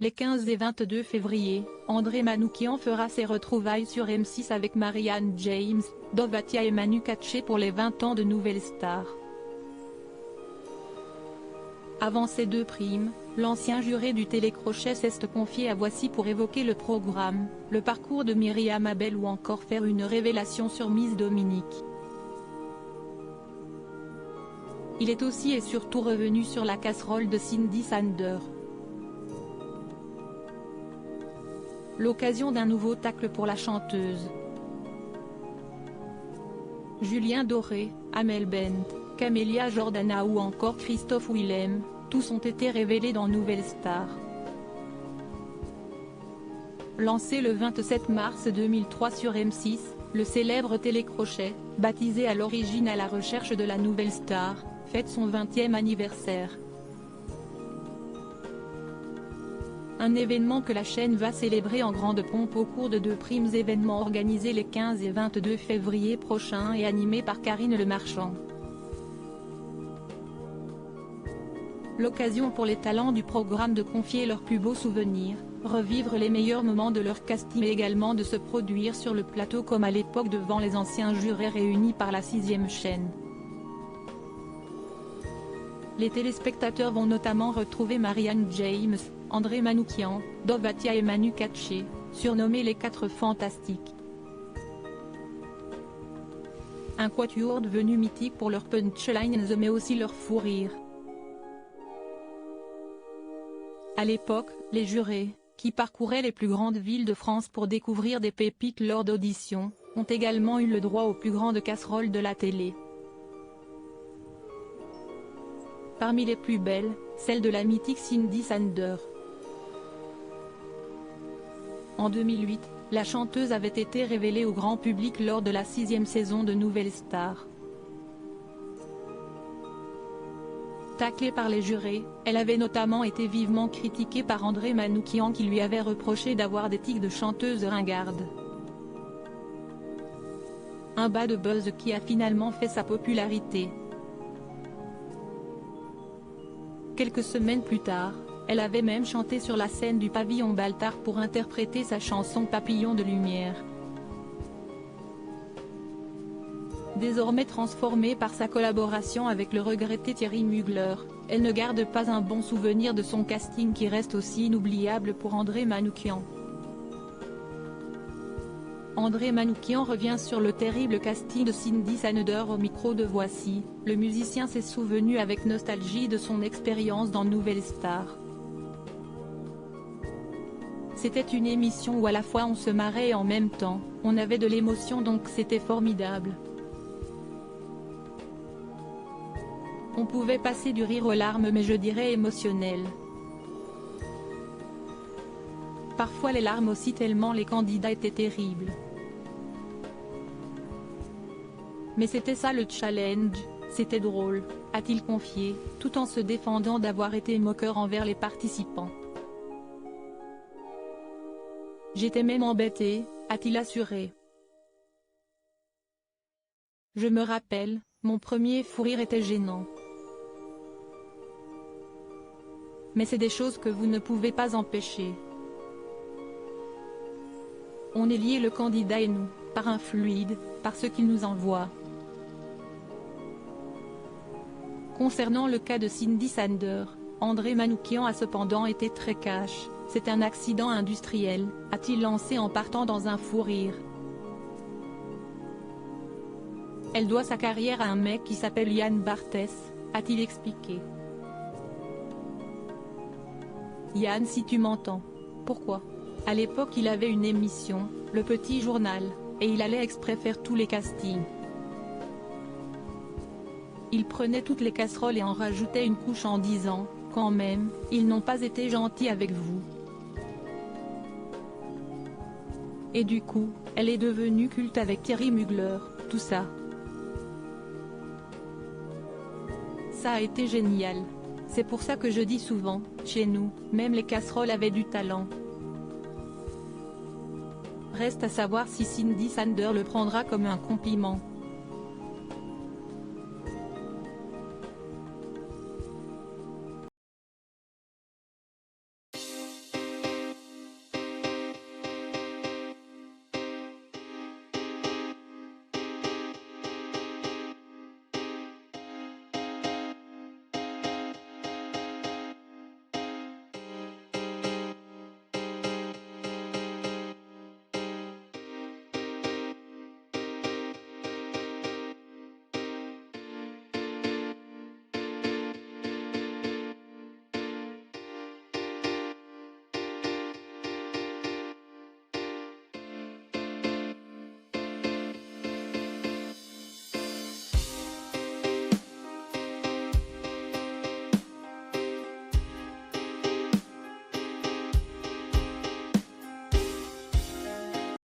Les 15 et 22 février, André Manoukian fera ses retrouvailles sur M6 avec Marianne James, Dovatia et Manu Katché pour les 20 ans de Nouvelle Star. Avant ces deux primes, l'ancien juré du télécrochet s'est confié à Voici pour évoquer le programme, le parcours de Myriam Abel ou encore faire une révélation sur Miss Dominique. Il est aussi et surtout revenu sur la casserole de Cindy Sander. L'occasion d'un nouveau tacle pour la chanteuse. Julien Doré, Amel Bent, Camélia Jordana ou encore Christophe Willem, tous ont été révélés dans Nouvelle Star. Lancé le 27 mars 2003 sur M6, le célèbre télécrochet, baptisé à l'origine À la recherche de la Nouvelle Star, fête son 20e anniversaire. Un événement que la chaîne va célébrer en grande pompe au cours de deux primes événements organisés les 15 et 22 février prochains et animés par Karine Le Marchand. L'occasion pour les talents du programme de confier leurs plus beaux souvenirs, revivre les meilleurs moments de leur casting mais également de se produire sur le plateau comme à l'époque devant les anciens jurés réunis par la 6e chaîne. Les téléspectateurs vont notamment retrouver Marianne James, André Manoukian, Dovatia et Manu Katché, surnommés les 4 Fantastiques. Un quatuor devenu mythique pour leurs punchlines mais aussi leur fou rire. À l'époque, les jurés, qui parcouraient les plus grandes villes de France pour découvrir des pépites lors d'auditions, ont également eu le droit aux plus grandes casseroles de la télé. Parmi les plus belles, celle de la mythique Cindy Sander. En 2008, la chanteuse avait été révélée au grand public lors de la 6e saison de Nouvelle Star. Taclée par les jurés, elle avait notamment été vivement critiquée par André Manoukian qui lui avait reproché d'avoir des tics de chanteuse ringarde. Un bas de buzz qui a finalement fait sa popularité. Quelques semaines plus tard, elle avait même chanté sur la scène du pavillon Baltard pour interpréter sa chanson Papillon de lumière. Désormais transformée par sa collaboration avec le regretté Thierry Mugler, elle ne garde pas un bon souvenir de son casting qui reste aussi inoubliable pour André Manoukian. André Manoukian revient sur le terrible casting de Cindy Sander au micro de Voici, le musicien s'est souvenu avec nostalgie de son expérience dans Nouvelle Star. C'était une émission où à la fois on se marrait et en même temps, on avait de l'émotion donc c'était formidable. On pouvait passer du rire aux larmes mais je dirais émotionnel. Parfois les larmes aussi tellement les candidats étaient terribles. Mais c'était ça le challenge, c'était drôle, a-t-il confié, tout en se défendant d'avoir été moqueur envers les participants. J'étais même embêté, a-t-il assuré. Je me rappelle, mon premier fou rire était gênant. Mais c'est des choses que vous ne pouvez pas empêcher. On est liés le candidat et nous, par un fluide, par ce qu'il nous envoie. Concernant le cas de Cindy Sander, André Manoukian a cependant été très cash, c'est un accident industriel, a-t-il lancé en partant dans un fou rire. Elle doit sa carrière à un mec qui s'appelle Yann Barthès, a-t-il expliqué. Yann si tu m'entends. Pourquoi? À l'époque il avait une émission, Le Petit Journal, et il allait exprès faire tous les castings. Il prenait toutes les casseroles et en rajoutait une couche en disant, quand même, ils n'ont pas été gentils avec vous. Et du coup, elle est devenue culte avec Thierry Mugler, tout ça. Ça a été génial. C'est pour ça que je dis souvent, chez nous, même les casseroles avaient du talent. Reste à savoir si Cindy Sander le prendra comme un compliment.